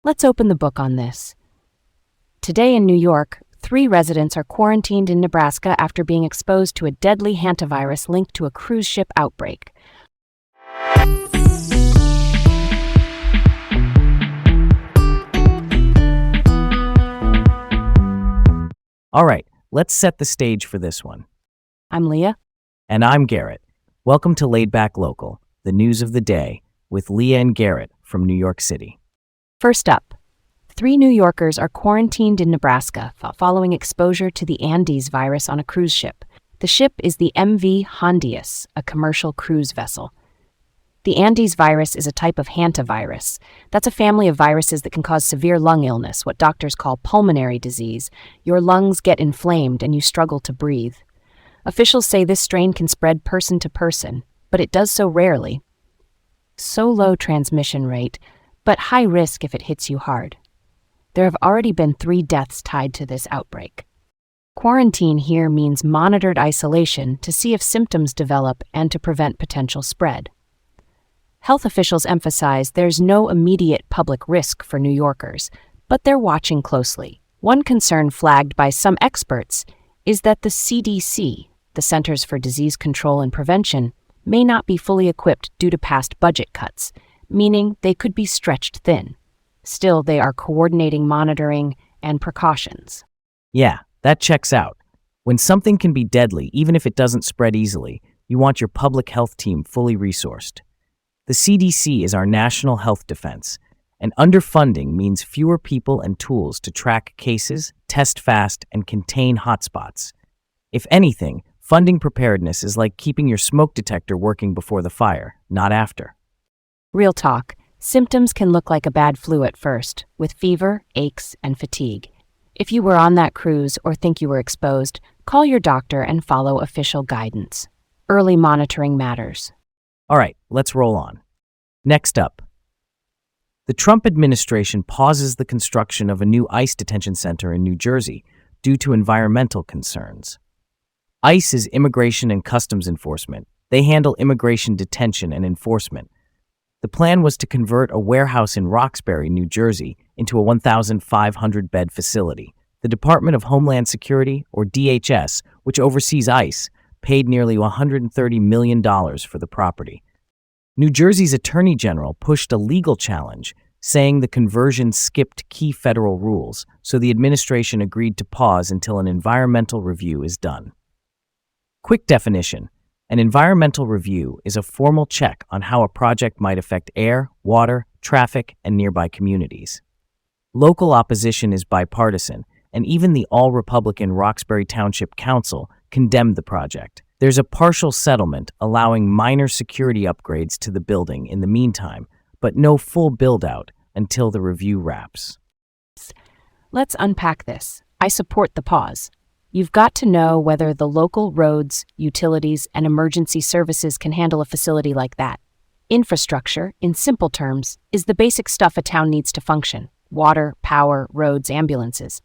Let's open the book on this. Today in New York, 3 residents are quarantined in Nebraska after being exposed to a deadly hantavirus linked to a cruise ship outbreak. All right, let's set the stage for this one. I'm Leah. And I'm Garrett. Welcome to Laid Back Local, the news of the day, with Leah and Garrett from New York City. First up, 3 New Yorkers are quarantined in Nebraska following exposure to the Andes virus on a cruise ship. The ship is the MV Hondius, a commercial cruise vessel. The Andes virus is a type of hantavirus. That's a family of viruses that can cause severe lung illness, what doctors call pulmonary disease. Your lungs get inflamed and you struggle to breathe. Officials say this strain can spread person to person, but it does so rarely. So low transmission rate, but high risk if it hits you hard. There have already been 3 deaths tied to this outbreak. Quarantine here means monitored isolation to see if symptoms develop and to prevent potential spread. Health officials emphasize there's no immediate public risk for New Yorkers, but they're watching closely. One concern flagged by some experts is that the CDC, the Centers for Disease Control and Prevention, may not be fully equipped due to past budget cuts, meaning they could be stretched thin. Still, they are coordinating monitoring and precautions. Yeah, that checks out. When something can be deadly, even if it doesn't spread easily, you want your public health team fully resourced. The CDC is our national health defense, and underfunding means fewer people and tools to track cases, test fast, and contain hotspots. If anything, funding preparedness is like keeping your smoke detector working before the fire, not after. Real talk, symptoms can look like a bad flu at first, with fever, aches, and fatigue. If you were on that cruise or think you were exposed, call your doctor and follow official guidance. Early monitoring matters. All right, let's roll on. Next up, the Trump administration pauses the construction of a new ICE detention center in New Jersey due to environmental concerns. ICE is Immigration and Customs Enforcement. They handle immigration detention and enforcement. The plan was to convert a warehouse in Roxbury, New Jersey, into a 1,500-bed facility. The Department of Homeland Security, or DHS, which oversees ICE, paid nearly $130 million for the property. New Jersey's Attorney General pushed a legal challenge, saying the conversion skipped key federal rules, so the administration agreed to pause until an environmental review is done. Quick definition. An environmental review is a formal check on how a project might affect air, water, traffic, and nearby communities. Local opposition is bipartisan, and even the all-Republican Roxbury Township Council condemned the project. There's a partial settlement allowing minor security upgrades to the building in the meantime, but no full build-out until the review wraps. Let's unpack this. I support the pause. You've got to know whether the local roads, utilities, and emergency services can handle a facility like that. Infrastructure, in simple terms, is the basic stuff a town needs to function: water, power, roads, ambulances.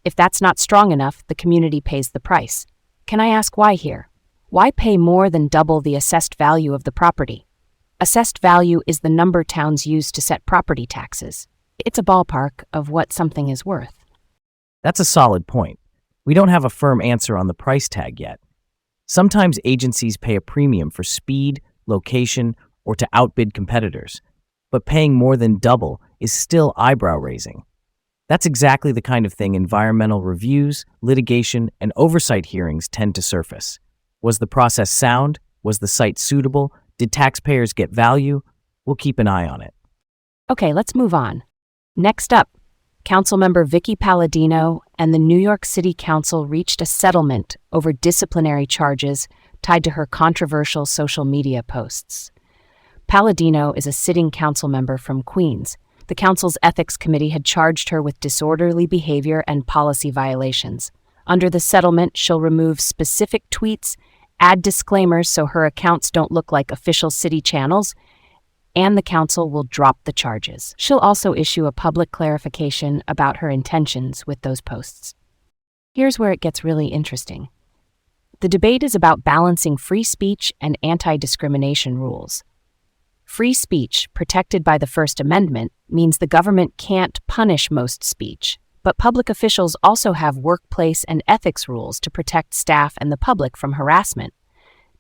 If that's not strong enough, the community pays the price. Can I ask why here? Why pay more than double the assessed value of the property? Assessed value is the number towns use to set property taxes. It's a ballpark of what something is worth. That's a solid point. We don't have a firm answer on the price tag yet. Sometimes agencies pay a premium for speed, location, or to outbid competitors, but paying more than double is still eyebrow-raising. That's exactly the kind of thing environmental reviews, litigation, and oversight hearings tend to surface. Was the process sound? Was the site suitable? Did taxpayers get value? We'll keep an eye on it. Okay, let's move on. Next up, Councilmember Vicky Palladino and the New York City Council reached a settlement over disciplinary charges tied to her controversial social media posts. Palladino is a sitting council member from Queens. The council's ethics committee had charged her with disorderly behavior and policy violations. Under the settlement, she'll remove specific tweets, add disclaimers so her accounts don't look like official city channels, and the council will drop the charges. She'll also issue a public clarification about her intentions with those posts. Here's where it gets really interesting. The debate is about balancing free speech and anti-discrimination rules. Free speech, protected by the First Amendment, means the government can't punish most speech, but public officials also have workplace and ethics rules to protect staff and the public from harassment.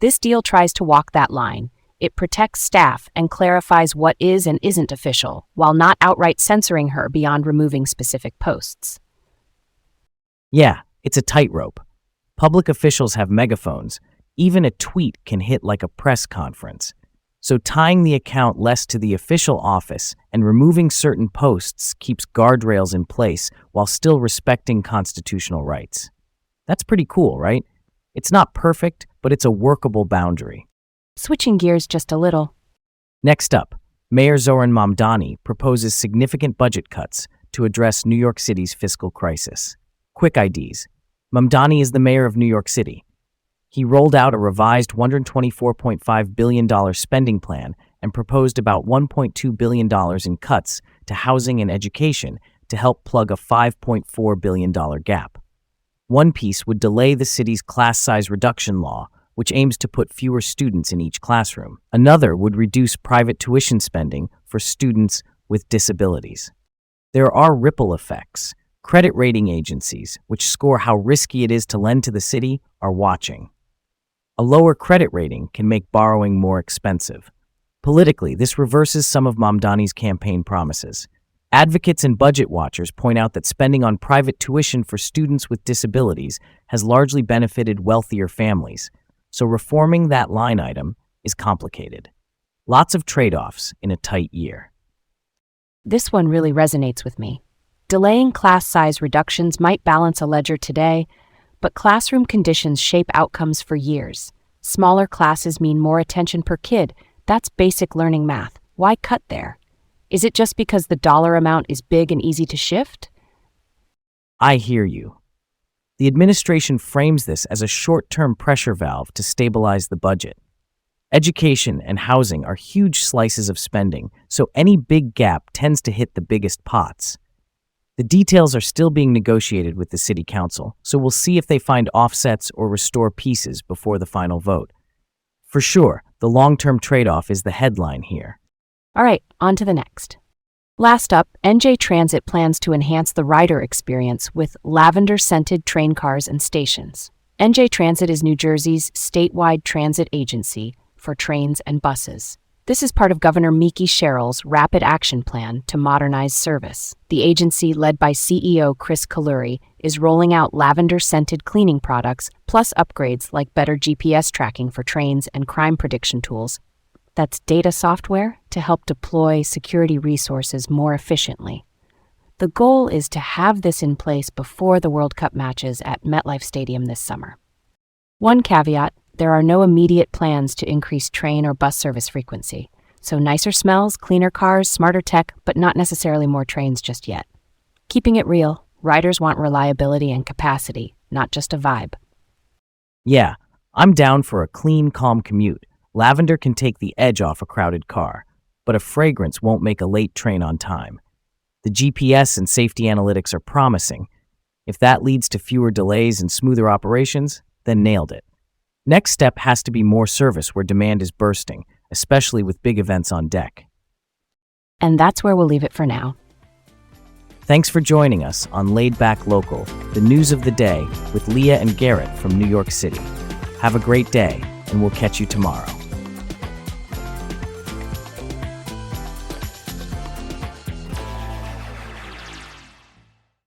This deal tries to walk that line. It protects staff and clarifies what is and isn't official, while not outright censoring her beyond removing specific posts. Yeah, it's a tightrope. Public officials have megaphones. Even a tweet can hit like a press conference. So tying the account less to the official office and removing certain posts keeps guardrails in place while still respecting constitutional rights. That's pretty cool, right? It's not perfect, but it's a workable boundary. Switching gears just a little. Next up, Mayor Zoran Mamdani proposes significant budget cuts to address New York City's fiscal crisis. Quick IDs. Mamdani is the mayor of New York City. He rolled out a revised $124.5 billion spending plan and proposed about $1.2 billion in cuts to housing and education to help plug a $5.4 billion gap. One piece would delay the city's class size reduction law, which aims to put fewer students in each classroom. Another would reduce private tuition spending for students with disabilities. There are ripple effects. Credit rating agencies, which score how risky it is to lend to the city, are watching. A lower credit rating can make borrowing more expensive. Politically, this reverses some of Mamdani's campaign promises. Advocates and budget watchers point out that spending on private tuition for students with disabilities has largely benefited wealthier families, so reforming that line item is complicated. Lots of trade-offs in a tight year. This one really resonates with me. Delaying class size reductions might balance a ledger today, but classroom conditions shape outcomes for years. Smaller classes mean more attention per kid. That's basic learning math. Why cut there? Is it just because the dollar amount is big and easy to shift? I hear you. The administration frames this as a short-term pressure valve to stabilize the budget. Education and housing are huge slices of spending, so any big gap tends to hit the biggest pots. The details are still being negotiated with the City Council, so we'll see if they find offsets or restore pieces before the final vote. For sure, the long-term trade-off is the headline here. All right, on to the next. Last up, NJ Transit plans to enhance the rider experience with lavender-scented train cars and stations. NJ Transit is New Jersey's statewide transit agency for trains and buses. This is part of Governor Miki Sherrill's Rapid Action Plan to modernize service. The agency, led by CEO Chris Kaluri, is rolling out lavender-scented cleaning products, plus upgrades like better GPS tracking for trains and crime prediction tools. That's data software to help deploy security resources more efficiently. The goal is to have this in place before the World Cup matches at MetLife Stadium this summer. One caveat: there are no immediate plans to increase train or bus service frequency, so nicer smells, cleaner cars, smarter tech, but not necessarily more trains just yet. Keeping it real, riders want reliability and capacity, not just a vibe. Yeah, I'm down for a clean, calm commute. Lavender can take the edge off a crowded car, but a fragrance won't make a late train on time. The GPS and safety analytics are promising. If that leads to fewer delays and smoother operations, then nailed it. Next step has to be more service where demand is bursting, especially with big events on deck. And that's where we'll leave it for now. Thanks for joining us on Laid Back Local, the news of the day with Leah and Garrett from New York City. Have a great day, and we'll catch you tomorrow.